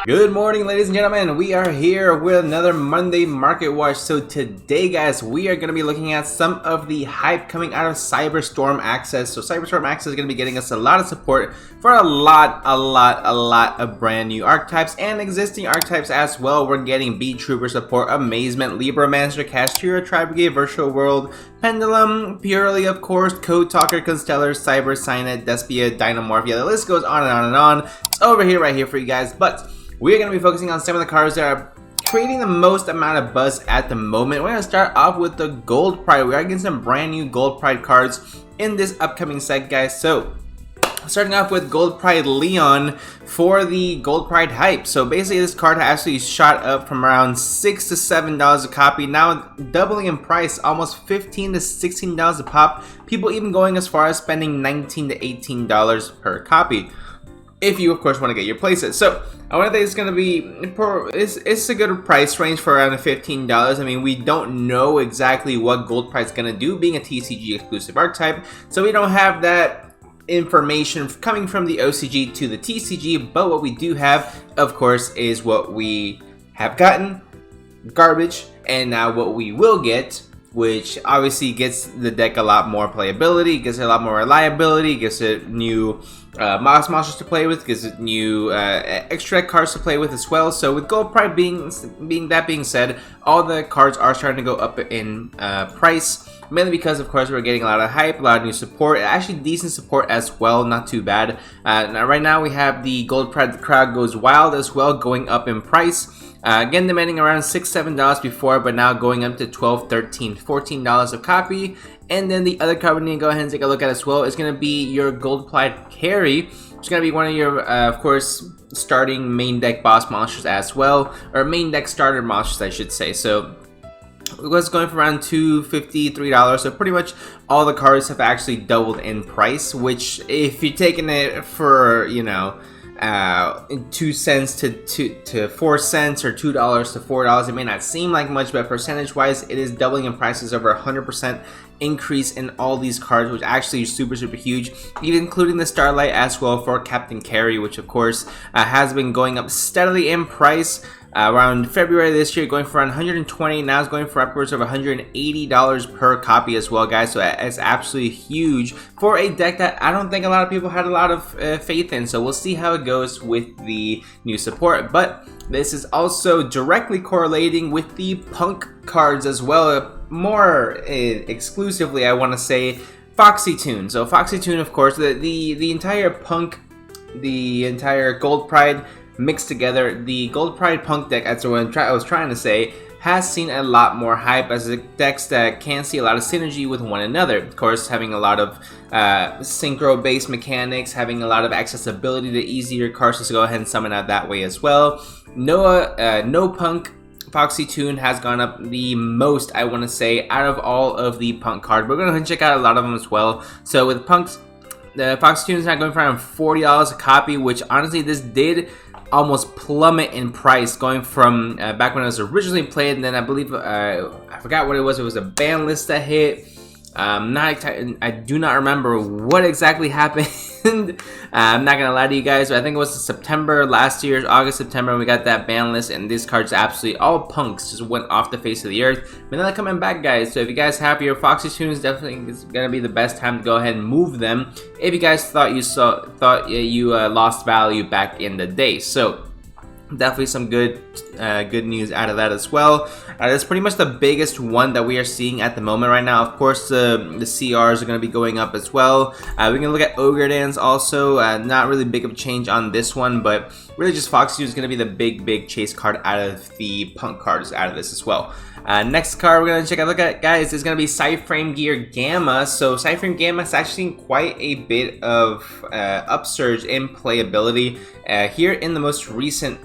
Good morning, ladies and gentlemen. We are here with another Monday Market Watch. So today, guys, we are going to be looking at some of the hype coming out of Cyberstorm Access. So Cyberstorm Access is going to be getting us a lot of support for a lot of brand new archetypes and existing archetypes as well. We're getting Beat Trooper support, Amazement, Libra Master, Castira, Tri Brigade, Virtual World, Pendulum, Purely, of course, Code Talker, Constellar, Cyber, Signet, Despia, Dynamorph. Yeah, the list goes on and on and on. It's over here, right here for you guys. But we're going to be focusing on some of the cards that are creating the most amount of buzz at the moment. We're going to start off with the Gold Pride. We are getting some brand new Gold Pride cards in this upcoming set, guys. So starting off with Gold Pride Leon for the Gold Pride hype. So basically this card actually shot up from around $6 to $7 a copy, now doubling in price, almost $15 to $16 a pop. People even going as far as spending $19 to $18 per copy, if you of course want to get your places. So I want to think it's going to be, it's a good price range for around $15. I mean, we don't know exactly what Gold Pride is going to do, being a TCG exclusive archetype, so we don't have that information coming from the OCG to the TCG. But what we do have, of course, is what we have gotten, garbage, and now what we will get, which obviously gets the deck a lot more playability, gives it a lot more reliability, gives it new monsters to play with, gives it new extra cards to play with as well. So with Gold Pride being said, all the cards are starting to go up in price, mainly because of course we're getting a lot of hype, a lot of new support, actually decent support as well, not too bad. Right now we have the Gold Pride The Crowd Goes Wild as well, going up in price. Again, demanding around $6-7 before, but now going up to $12, $13, $14 a copy. And then the other card we need to go ahead and take a look at as well is going to be your Gold Pride Carry. It's going to be one of your, of course, starting main deck boss monsters as well, or main deck starter monsters, I should say. So it was going for around $2.50, $3. So pretty much all the cards have actually doubled in price, which if you're taking it for, you know, 2 cents to 4 cents or $2 to $4, it may not seem like much, but percentage wise it is doubling in prices, over 100% increase in all these cards, which actually is super huge, even including the Starlight as well for Captain Carry, which of course has been going up steadily in price. Around February this year, going for around $120, now it's going for upwards of $180 per copy as well, guys. So it's absolutely huge for a deck that I don't think a lot of people had a lot of faith in. So we'll see how it goes with the new support. But this is also directly correlating with the Punk cards as well, more exclusively, I want to say, Foxy Tune. So Foxy Tune, of course, the entire Punk, the entire Gold Pride mixed together, the Gold Pride Punk deck, that's what I was trying to say, has seen a lot more hype as decks that can see a lot of synergy with one another. Of course, having a lot of synchro-based mechanics, having a lot of accessibility to easier cards to go ahead and summon out that way as well. No Punk Foxy Tune has gone up the most, I want to say, out of all of the Punk cards. We're going to check out a lot of them as well. So with Punks, the Foxy Tune is now going for around $40 a copy, which honestly this did almost plummet in price, going from back when it was originally played, and then I believe I forgot what it was a ban list that hit. I do not remember what exactly happened. I'm not gonna lie to you guys, but I think it was September last year, August, September, when we got that ban list, and these cards absolutely, all Punks just went off the face of the earth. But they're coming back, guys, so if you guys have your Foxy Tunes, definitely is gonna be the best time to go ahead and move them if you guys thought you lost value back in the day. So definitely some good news out of that as well. That's pretty much the biggest one that we are seeing at the moment right now. Of course, the CRs are going to be going up as well. We can look at Ogre Dance also. Not really big of a change on this one, but really just Foxy is going to be the big chase card out of the Punk cards out of this as well. Next card we're going to look at, guys, is going to be Cyframe Gear Gamma. So Cyframe Gamma is actually seen quite a bit of upsurge in playability here in the most recent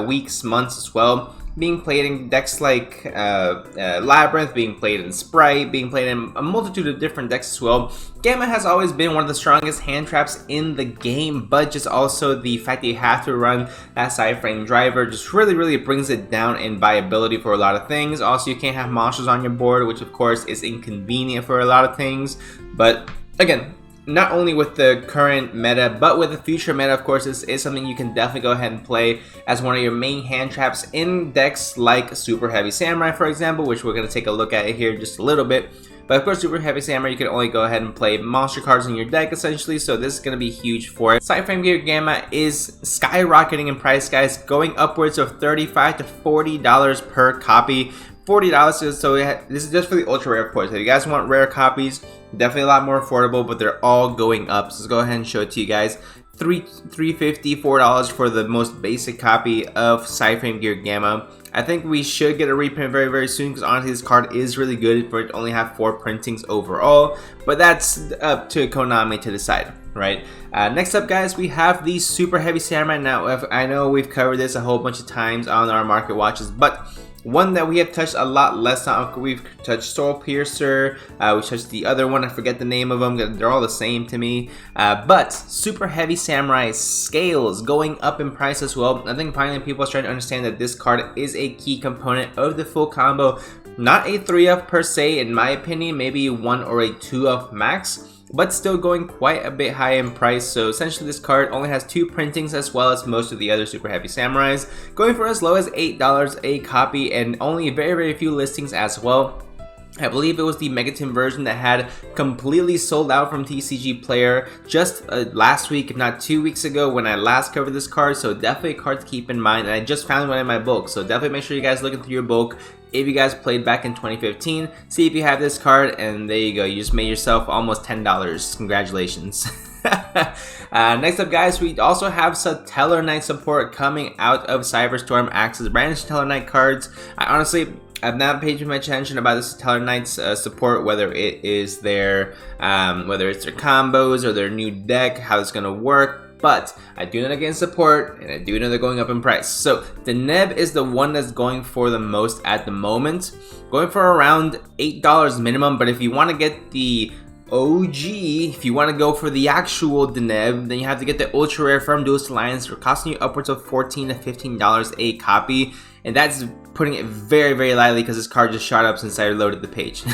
weeks, months as well. Being played in decks like Labyrinth, being played in Sprite, being played in a multitude of different decks as well. Gamma has always been one of the strongest hand traps in the game, but just also the fact that you have to run that side frame driver just really brings it down in viability for a lot of things. Also, you can't have monsters on your board, which of course is inconvenient for a lot of things. But again, not only with the current meta, but with the future meta, of course, this is something you can definitely go ahead and play as one of your main hand traps in decks like Super Heavy Samurai, for example, which we're going to take a look at here just a little bit. But of course, Super Heavy Samurai, you can only go ahead and play monster cards in your deck, essentially, so this is going to be huge for it. Cyberframe Gear Gamma is skyrocketing in price, guys, going upwards of $35 to $40 per copy. $40, so this is just for the ultra rare, of course. If you guys want rare copies, definitely a lot more affordable, but they're all going up. So let's go ahead and show it to you guys. $3.50, $4 for the most basic copy of Cyberframe Gear Gamma. I think we should get a reprint very, very soon, because honestly this card is really good for it to only have 4 printings overall, but that's up to Konami to decide, right? Next up, guys, we have the Super Heavy Samurai. Now, I know we've covered this a whole bunch of times on our market watches, but one that we have touched a lot less on, we've touched Soul Piercer, we touched the other one, I forget the name of them, they're all the same to me, but Super Heavy Samurai Scales going up in price as well. I think finally people are starting to understand that this card is a key component of the full combo. Not a 3-up per se, in my opinion, maybe 1 or a 2-up max, but still going quite a bit high in price. So essentially this card only has 2 printings as well as most of the other Super Heavy Samurais, going for as low as $8 a copy, and only very, very few listings as well. I believe it was the Megaton version that had completely sold out from TCG Player just last week, if not 2 weeks ago, when I last covered this card. So definitely a card to keep in mind, and I just found one in my bulk, so definitely make sure you guys look into your bulk. If you guys played back in 2015, see if you have this card, and there you go, you just made yourself almost $10. Congratulations. Next up, guys, we also have Satellar Knight support coming out of Cyberstorm Access. Brand new Satellar Knight cards. I've not paid too much attention about the Satellar Knight's support, whether it is their whether it's their combos or their new deck, how it's gonna work. But I do know they're getting support, and I do know they're going up in price. So the Neb is the one that's going for the most at the moment, going for around $8 minimum. But if you want to get the OG, if you want to go for the actual Deneb, then you have to get the ultra rare from Duelist Alliance. They're costing you upwards of $14 to $15 a copy, and that's putting it very, very lightly, because this card just shot up since I loaded the page.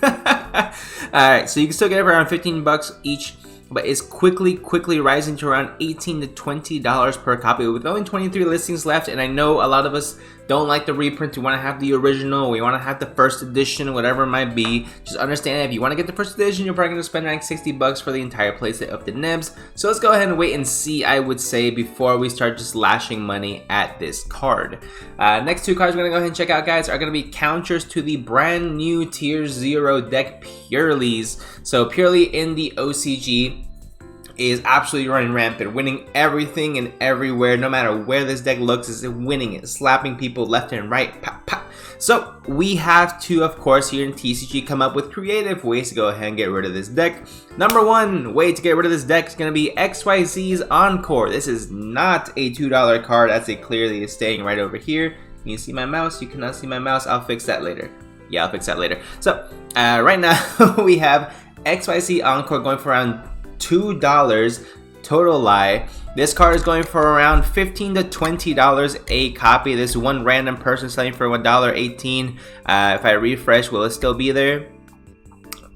Alright, so you can still get it for around 15 bucks each, but it's quickly rising to around $18 to $20 per copy with only 23 listings left. And I know a lot of us don't like the reprint. We want to have the original, we want to have the first edition, whatever it might be. Just understand that if you want to get the first edition, you're probably going to spend like 60 bucks for the entire playset of the Nebs. So let's go ahead and wait and see, I would say, before we start just lashing money at this card. Next 2 cards we're going to go ahead and check out, guys, are going to be counters to the brand new Tier 0 deck Purelies. So Purely in the OCG is absolutely running rampant, winning everything and everywhere. No matter where this deck looks, is winning it, slapping people left and right, pop, pop. So we have to, of course, here in TCG come up with creative ways to go ahead and get rid of this deck. Number 1 way to get rid of this deck is going to be XYZ's Encore. This is not a $2 card, as it clearly is staying right over here. Can you see my mouse? You cannot see my mouse. I'll fix that later. Yeah, I'll fix that later. So right now we have XYZ Encore going for around $2 total lie. This card is going for around $15 to $20 a copy. This one random person selling for $1.18. If I refresh, will it still be there?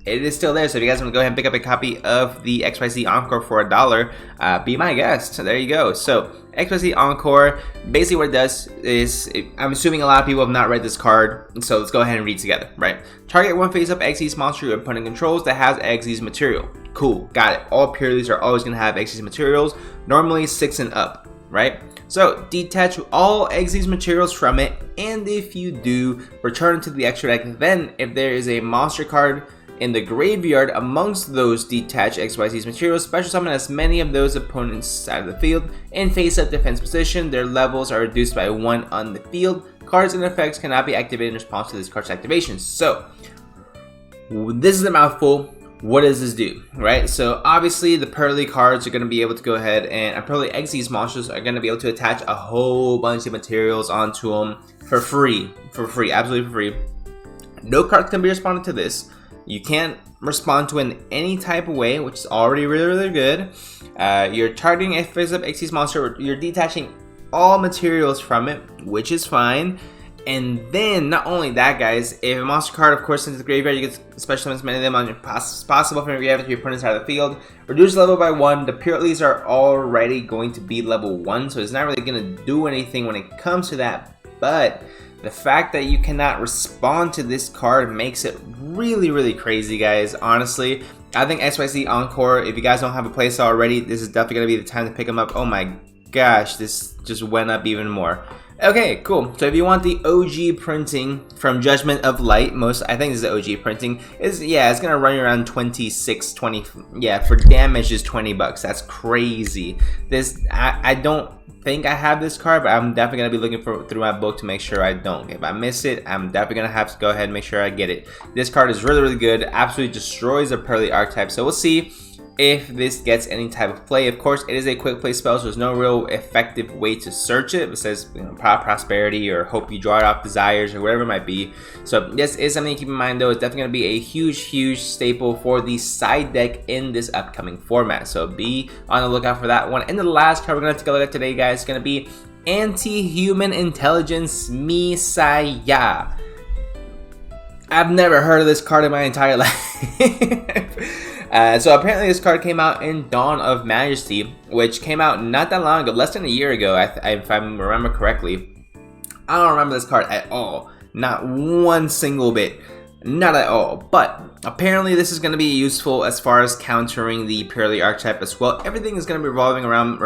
It is still there, so if you guys want to go ahead and pick up a copy of the XYZ Encore for $1, be my guest. There you go. So XYZ Encore, basically what it does is, I'm assuming a lot of people have not read this card, so let's go ahead and read together, right? Target one face-up Xyz monster your opponent controls that has Xyz material. Cool, got it. All Purelies are always going to have Xyz materials, normally 6 and up, right? So detach all Xyz materials from it, and if you do, return to the extra deck. Then if there is a monster card in the graveyard amongst those detached XYZ materials, special summon as many of those opponents out of the field in face-up defense position. Their levels are reduced by 1 on the field. Cards and effects cannot be activated in response to this card's activation. So this is a mouthful. What does this do, right? So obviously the Purely cards are going to be able to go ahead, and Purely Xyz monsters are going to be able to attach a whole bunch of materials onto them for free, absolutely for free. No cards can be responded to this. You can't respond to it in any type of way, which is already really, really good. You're targeting a face-up Xyz monster. You're detaching all materials from it, which is fine. And then, not only that, guys, if a monster card, of course, into the graveyard, you get special summon as many of them on your possible from your graveyard to your opponent's side of the field. Reduce level by 1. The Purelies are already going to be level 1, so it's not really going to do anything when it comes to that. But the fact that you cannot respond to this card makes it really, really crazy, guys. Honestly, I think XYZ Encore, if you guys don't have a playstyle already, this is definitely going to be the time to pick them up. Oh my gosh, this just went up even more. Okay, cool. So if you want the OG printing from Judgment of Light, I think this is the OG printing, it's gonna run you around 26, 20, yeah, for damage is 20 bucks. That's crazy. This, I don't think I have this card, but I'm definitely gonna be looking through my book to make sure I don't. If I miss it, I'm definitely gonna have to go ahead and make sure I get it. This card is really, really good, absolutely destroys the Pearly archetype, so we'll see if this gets any type of play. Of course, it is a quick play spell, so there's no real effective way to search it. It says, you know, prosperity or hope you draw it off desires or whatever it might be. So this is something to keep in mind, though. It's definitely going to be a huge staple for the side deck in this upcoming format. So be on the lookout for that one. And the last card we're going to take a look at today, guys, is going to be Anti-Human Intelligence Misaya. I've never heard of this card in my entire life. So apparently this card came out in Dawn of Majesty, which came out not that long ago, less than a year ago, if I remember correctly. I don't remember this card at all. Not one single bit. Not at all. But apparently this is going to be useful as far as countering the Purely archetype as well. Everything is going to be revolving around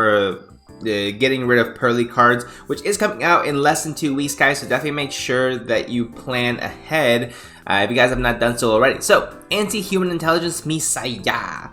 getting rid of Pearly cards, which is coming out in less than 2 weeks, guys, so definitely make sure that you plan ahead if you guys have not done so already. So, Anti-Human Intelligence Misaya.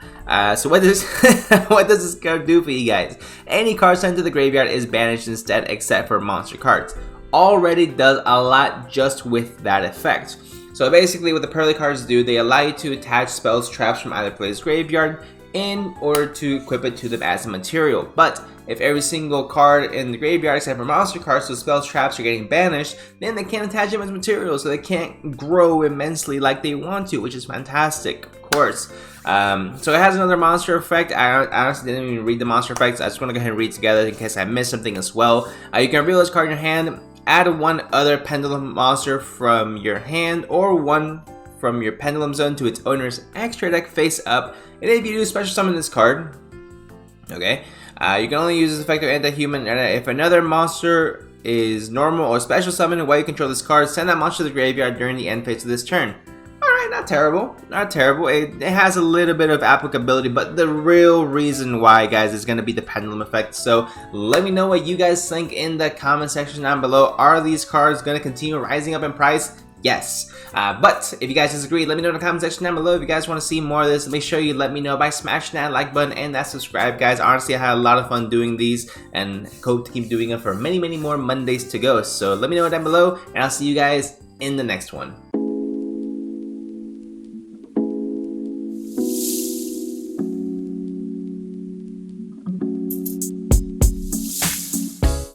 So what does this card do for you guys? Any card sent to the graveyard is banished instead, except for monster cards. Already does a lot just with that effect. So basically what the Pearly cards do, they allow you to attach spells, traps from either player's graveyard in order to equip it to them as a material. But if every single card in the graveyard except for monster cards, so spells, traps are getting banished, then they can't attach them as materials, so they can't grow immensely like they want to, which is fantastic, of course. So it has another monster effect. I honestly didn't even read the monster effects. I just want to go ahead and read together in case I missed something as well. You can reveal this card in your hand, add one other pendulum monster from your hand or one from your pendulum zone to its owner's extra deck face up, and if you do special summon this card, okay, you can only use this effective anti-human, and if another monster is normal or special summon while you control this card, send that monster to the graveyard during the end phase of this turn. Alright, not terrible, not terrible. It has a little bit of applicability, but the real reason why, guys, is going to be the pendulum effect. So let me know what you guys think in the comment section down below. Are these cards going to continue rising up in price? Yes. But if you guys disagree, let me know in the comment section down below. If you guys want to see more of this, make sure you let me know by smashing that like button and that subscribe, guys. Honestly, I had a lot of fun doing these and hope to keep doing them for many more Mondays to go. So let me know down below, and I'll see you guys in the next one.